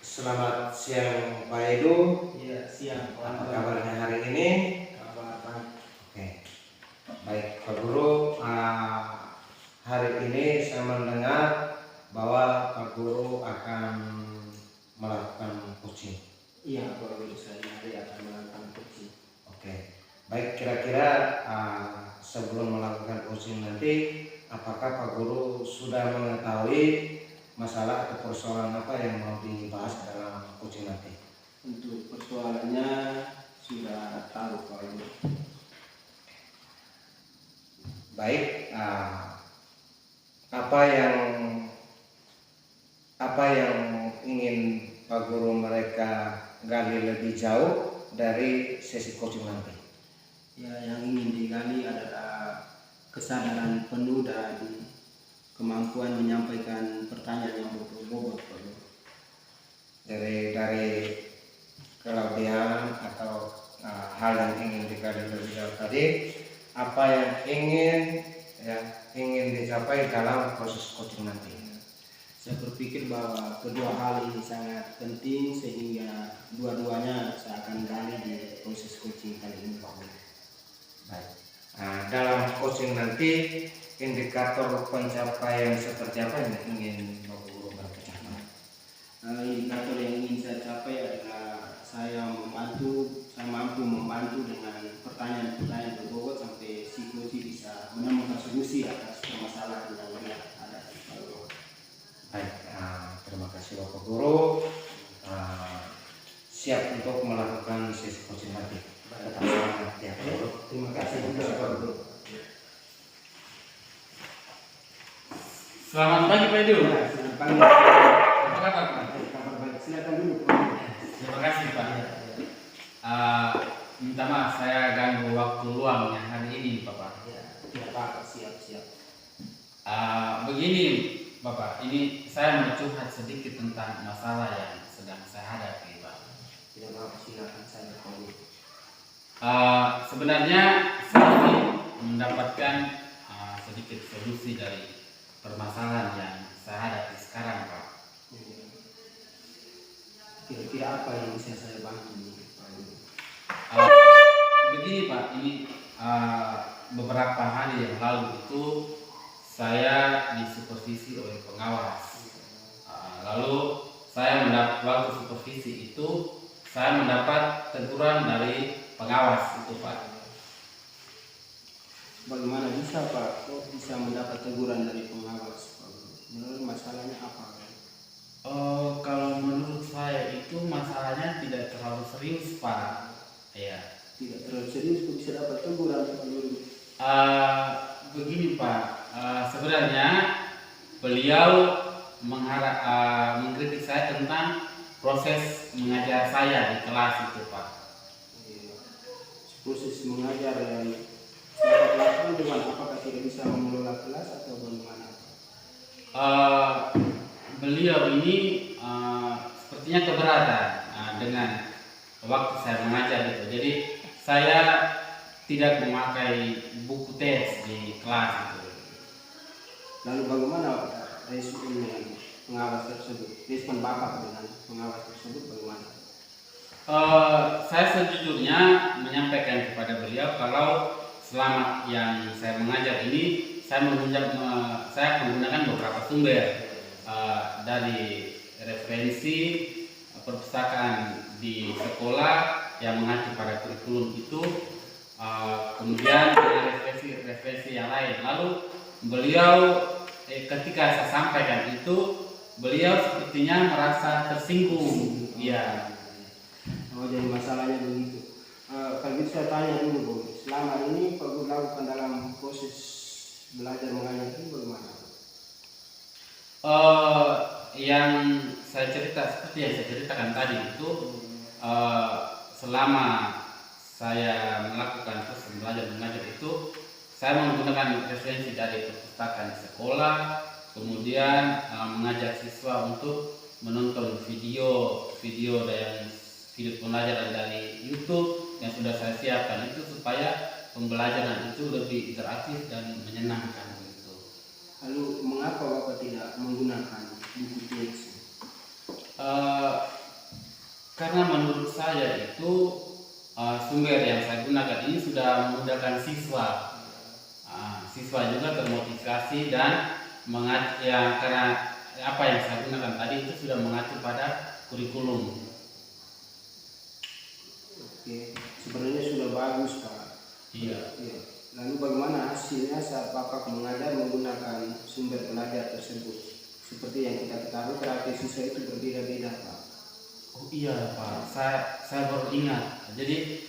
Selamat siang Pak Edu. Iya, siang. Apa kabarnya hari ini? Kabar baik. Oke, baik Pak Guru. Hari ini saya mendengar bahwa Pak Guru akan melakukan coaching. Iya, Pak Guru, saya hari akan melakukan coaching. Oke, baik, kira-kira sebelum melakukan coaching nanti, apakah Pak Guru sudah mengetahui masalah atau persoalan apa yang mau dibahas dalam coaching nanti? Untuk persoalannya sudah tahu, Pak Guru. Baik, apa yang ingin Pak Guru mereka gali lebih jauh dari sesi coaching nanti? Ya, yang ingin digali adalah kesadaran penuh dan kemampuan menyampaikan pertanyaan yang berbobot, Pak Guru. Dari kelebihan atau hal yang ingin digali lebih jauh tadi, apa yang ingin dicapai dalam proses coaching nanti? Saya berpikir bahwa kedua hal ini sangat penting sehingga dua-duanya saya akan gali di proses coaching kali ini, Pak Guru. Baik. Dalam coaching nanti indikator pencapaian seperti apa yang ingin Bapak Guru berkecapai? Indikator yang ingin saya capai adalah saya mampu membantu dengan pertanyaan-pertanyaan berbobot sampai si coach bisa menemukan solusi atas permasalahan yang ada. Baik, terima kasih Bapak Guru. Siap untuk melakukan sesi coaching nanti. Tetap semangat ya Pak Guru. Terima kasih juga Pak Guru. Selamat pagi Pak Edu. Selamat pagi. Apa kabar Pak? Kabar baik. Silakan dulu Pak. Terima kasih Pak. Minta maaf saya ganggu waktu luangnya hari ini Bapak. Ya, tidak apa-apa. Siap. Begini Bapak, ini saya mau curhat sedikit tentang masalah yang sedang saya hadapi Pak. Tidak apa-apa, silakan saya Pak Guru. Sebenarnya saya ingin mendapatkan sedikit solusi dari permasalahan yang saya hadapi sekarang Pak. Kira-kira apa yang bisa saya bantu Pak Guru? Begini Pak, ini beberapa hari yang lalu itu saya disupervisi oleh pengawas. Lalu saya waktu supervisi itu saya mendapat teguran dari pengawas itu Pak. Bagaimana bisa Pak? Kok bisa mendapat teguran dari pengawas Pak Guru? Menurut masalahnya apa? Kalau menurut saya itu masalahnya tidak terlalu serius Pak. Ya. Tidak terlalu serius kok bisa dapat teguran Pak Guru? Begini Pak, sebenarnya beliau mengkritik saya tentang proses mengajar saya di kelas itu Pak. Proses mengajar yang dapat lakukan dengan apakah tidak bisa mengelola kelas atau bagaimana? Beliau ini sepertinya keberatan dengan waktu saya mengajar itu. Jadi saya tidak memakai buku tes di kelas itu. Lalu bagaimana respon pengawas tersebut? Respon Bapak dengan pengawas tersebut bagaimana? Saya sejujurnya menyampaikan kepada beliau kalau selama yang saya mengajar ini saya menggunakan beberapa sumber dari referensi perpustakaan di sekolah yang mengacu pada kurikulum itu, kemudian referensi yang lain. Lalu beliau ketika saya sampaikan itu, beliau sepertinya merasa tersinggung. Ya. Oh, jadi masalahnya begitu. Kalau gitu saya tanya dulu Bu, selama ini Pak Guru lakukan dalam proses belajar mengajar itu bagaimana? Yang saya seperti yang saya ceritakan tadi itu, selama saya melakukan proses belajar mengajar itu, saya menggunakan referensi dari perpustakaan di sekolah, kemudian mengajak siswa untuk menonton video pembelajaran dari YouTube yang sudah saya siapkan itu supaya pembelajaran itu lebih interaktif dan menyenangkan gitu. Lalu mengapa Bapak tidak menggunakan buku teks? Karena menurut saya itu sumber yang saya gunakan ini sudah memudahkan siswa. Siswa juga termotivasi dan karena apa yang saya gunakan tadi itu sudah mengacu pada kurikulum. Oke, sebenarnya sudah bagus Pak. Iya. Ya. Lalu bagaimana hasilnya saat Bapak mengajar menggunakan sumber belajar tersebut? Seperti yang kita ketahui kreatif siswa itu berbeda-beda Pak. Oh iya Pak, saya baru ingat. Jadi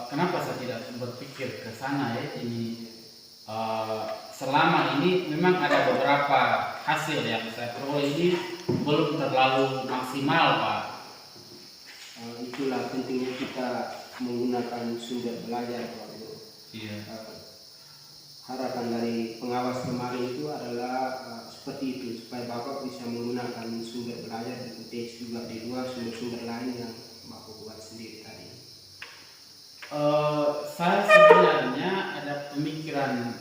kenapa saya tidak berpikir ke sana ya ini? Selama ini memang ada beberapa hasil yang saya peroleh ini belum terlalu maksimal Pak. Itulah pentingnya kita menggunakan sumber belajar Pak. Iya. Harapan dari pengawas kemarin itu adalah seperti itu, supaya Bapak bisa menggunakan sumber belajar buku teks juga di luar sumber-sumber lain yang Bapak buat sendiri tadi. Saya sebenarnya ada pemikiran,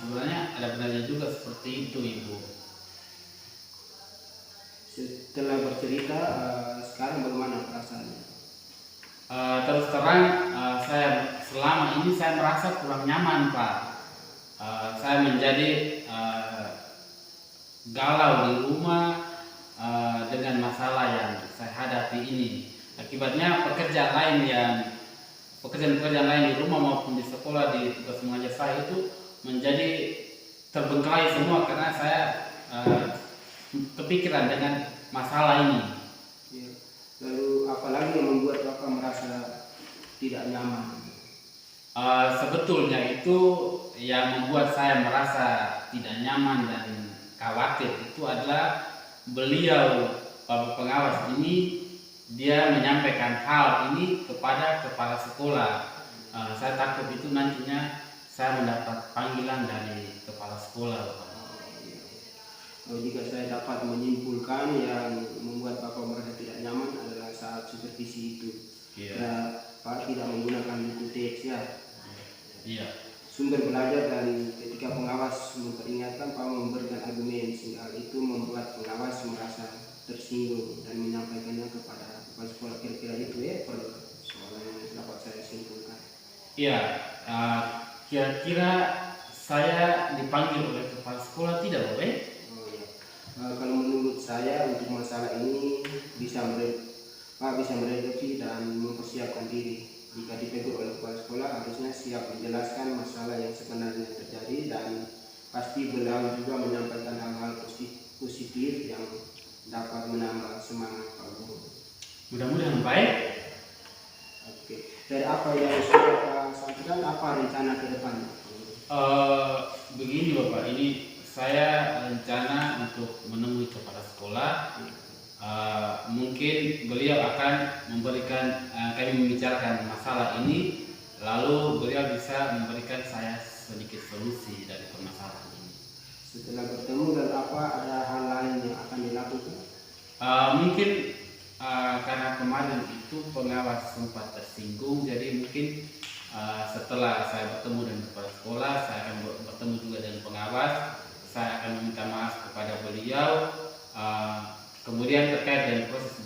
sebenarnya ada benarnya juga seperti itu Ibu. Setelah bercerita, sekarang bagaimana perasaannya? Terus terang saya selama ini saya merasa kurang nyaman Pak. Saya menjadi galau di rumah dengan masalah yang saya hadapi ini. Akibatnya pekerjaan lain di rumah maupun di sekolah, di tugas mengajar saya itu menjadi terbengkalai semua karena saya kepikiran dengan masalah ini. Ya. Lalu apalagi yang membuat Bapak merasa tidak nyaman? Sebetulnya itu yang membuat saya merasa tidak nyaman dan khawatir itu adalah beliau Bapak pengawas ini, dia menyampaikan hal ini kepada kepala sekolah. Saya takut itu nantinya saya mendapat panggilan dari kepala sekolah. Jika saya dapat menyimpulkan, yang membuat Bapak merasa tidak nyaman adalah saat supervisi itu. Iya. Ya, Pak tidak menggunakan buku teks ya. Iya. Sumber belajar, dan ketika pengawas memperingatkan, Pak memberikan argumen, sehingga hal itu membuat pengawas merasa tersinggung dan menyampaikannya kepada kepala sekolah. Kira-kira itu ya persoalan yang dapat saya simpulkan. Iya. Kira-kira saya dipanggil oleh kepala sekolah tidak boleh? Kalau menurut saya untuk masalah ini Pak bisa meredaksi dan mempersiapkan diri. Jika ditegur oleh kepala sekolah, harusnya siap menjelaskan masalah yang sebenarnya terjadi, dan pasti beliau juga menyampaikan hal-hal positif yang dapat menambah semangat Pak Guru. Mudah-mudahan baik. Oke. Dari apa yang sudah Pak sampaikan, apa rencana ke depan? Begini Bapak, ini saya rencana untuk menemui kepala sekolah. Mungkin beliau akan memberikan, kami membicarakan masalah ini, lalu beliau bisa memberikan saya sedikit solusi dari permasalahan ini. Setelah bertemu, dan apa ada hal lain yang akan dilakukan? Mungkin karena kemarin itu pengawas sempat tersinggung, jadi mungkin setelah saya bertemu dengan kepala sekolah, saya akan bertemu juga dengan pengawas. Saya akan meminta maaf kepada beliau. Kemudian terkait dengan proses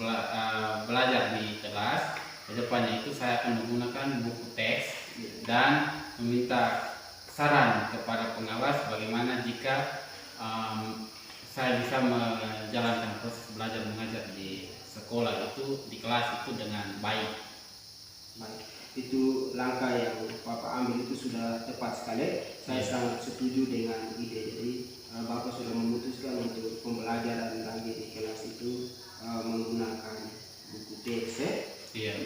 belajar di kelas, ke depannya itu saya akan menggunakan buku teks dan meminta saran kepada pengawas bagaimana jika saya bisa menjalankan proses belajar mengajar di sekolah itu, di kelas itu dengan baik. Baik. Itu langkah yang Bapak ambil itu sudah tepat sekali. Saya sangat setuju dengan ide. Jadi Bapak sudah memutuskan untuk pembelajaran lagi di kelas itu menggunakan buku teks. Iya.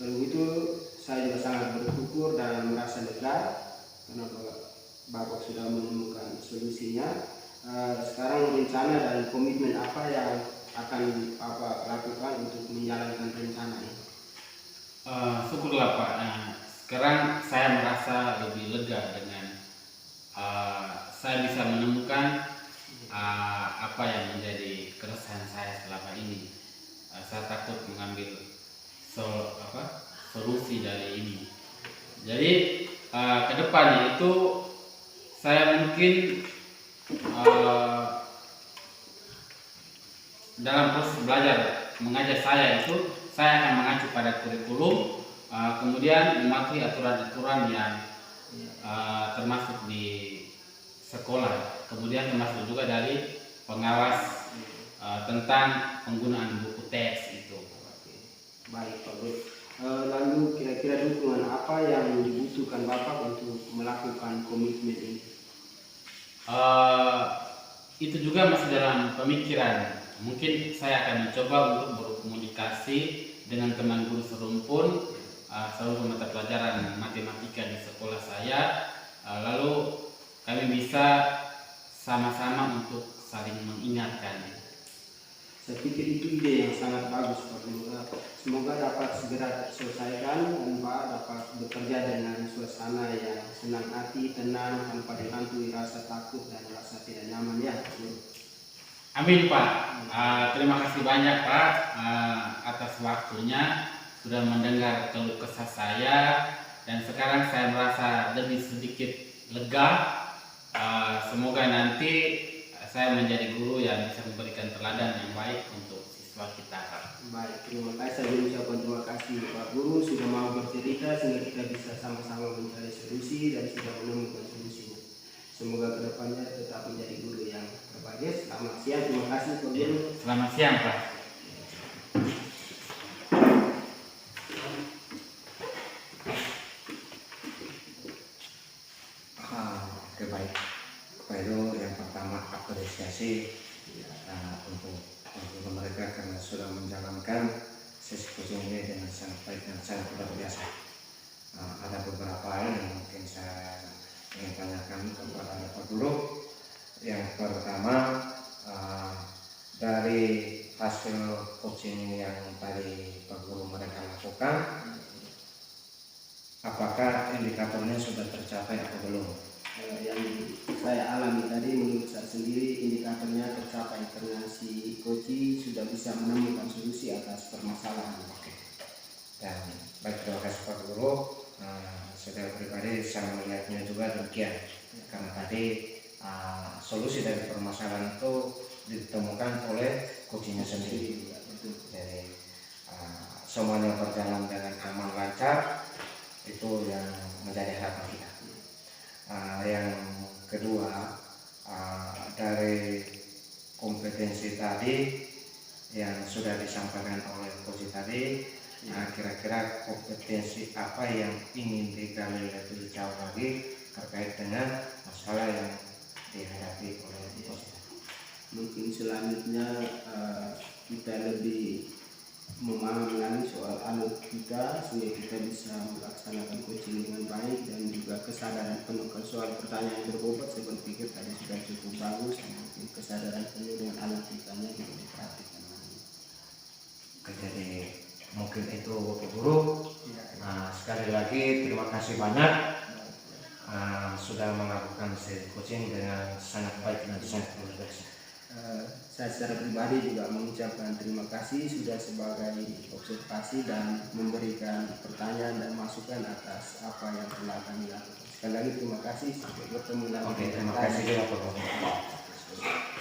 Lalu itu saya juga sangat bersyukur dan merasa lega karena Bapak sudah menemukan solusinya. Sekarang rencana dan komitmen apa yang akan Bapak lakukan untuk menjalankan rencana ini? Syukurlah Pak. Sekarang saya merasa lebih lega dengan saya bisa menemukan apa yang menjadi keresahan saya selama ini. Saya takut mengambil solusi dari ini. Jadi ke depannya itu saya mungkin dalam proses belajar mengajar saya itu saya akan mengacu pada kurikulum, kemudian mematuhi aturan-aturan yang termasuk di sekolah, kemudian termasuk juga dari pengawas tentang penggunaan buku teks itu. Baik Pak Guru. Lalu kira-kira dukungan apa yang dibutuhkan Bapak untuk melakukan komitmen ini? Itu juga masih dalam pemikiran. Mungkin saya akan mencoba untuk berkomunikasi dengan teman guru serumpun, seluruh mata pelajaran matematika di sekolah saya, lalu kami bisa sama-sama untuk saling mengingatkan. Saya pikir itu ide yang sangat bagus Pak Guru. Semoga dapat segera diselesaikan dan Pak dapat bekerja dengan suasana yang senang hati, tenang, tanpa dihantui rasa takut dan rasa tidak nyaman ya Pak Guru. Amin Pak. Terima kasih banyak Pak atas waktunya sudah mendengar keluh kesah saya, dan sekarang saya merasa lebih sedikit lega. Semoga nanti saya menjadi guru yang bisa memberikan teladan yang baik untuk siswa kita Pak. Baik, terima kasih. Saya mengucapkan terima kasih Pak Guru sudah mau bercerita sehingga kita bisa sama-sama mencari solusi dan sudah menemukan solusinya. Semoga kedepannya tetap menjadi guru yang terbaik. Selamat siang, terima kasih Pak Guru. Selamat siang Pak. Oke, baik. Pak itu yang pertama apresiasi untuk guru mereka karena sudah menjalankan sesi coaching ini dengan sangat baik dan sangat luar biasa. Ada beberapa hal yang mungkin saya ingin tanyakan kepada Pak Guru. Yang pertama, dari hasil coaching yang tadi Pak Guru mereka lakukan, apakah indikatornya sudah tercapai atau belum? Yang saya alami tadi menurut saya sendiri indikatornya tercapai karena si coach sudah bisa menemukan solusi atas permasalahan. Oke. Dan baik, terima kasih Pak Guru. Secara pribadi saya melihatnya juga demikian, karena tadi solusi dari permasalahan itu ditemukan oleh coachnya sendiri. Jadi semuanya berjalan dengan aman lancar, itu yang menjadi harapan kita. Yang kedua, dari kompetensi tadi yang sudah disampaikan oleh coach tadi, kira-kira kompetensi apa yang ingin digali lebih jauh lagi terkait dengan masalah yang dihadapi oleh coach tadi? Mungkin selanjutnya kita lebih memahami lagi soal anak kita sehingga kita bisa melaksanakan coaching dengan baik, dan juga kesadaran penuh soal pertanyaan berbobot. Saya berpikir tadi sudah cukup bagus, dan mungkin kesadaran penuh dengan anak kita juga diperhatikan lagi. Jadi mungkin itu Bapak Guru. Sekali lagi terima kasih banyak sudah melakukan sesi coaching dengan sangat baik dan sangat luar biasa. Saya secara pribadi juga mengucapkan terima kasih sudah sebagai observasi dan memberikan pertanyaan dan masukan atas apa yang telah kami lakukan. Sekali lagi terima kasih, sampai bertemu lagi. Oke, terima kasih juga Bapak Guru.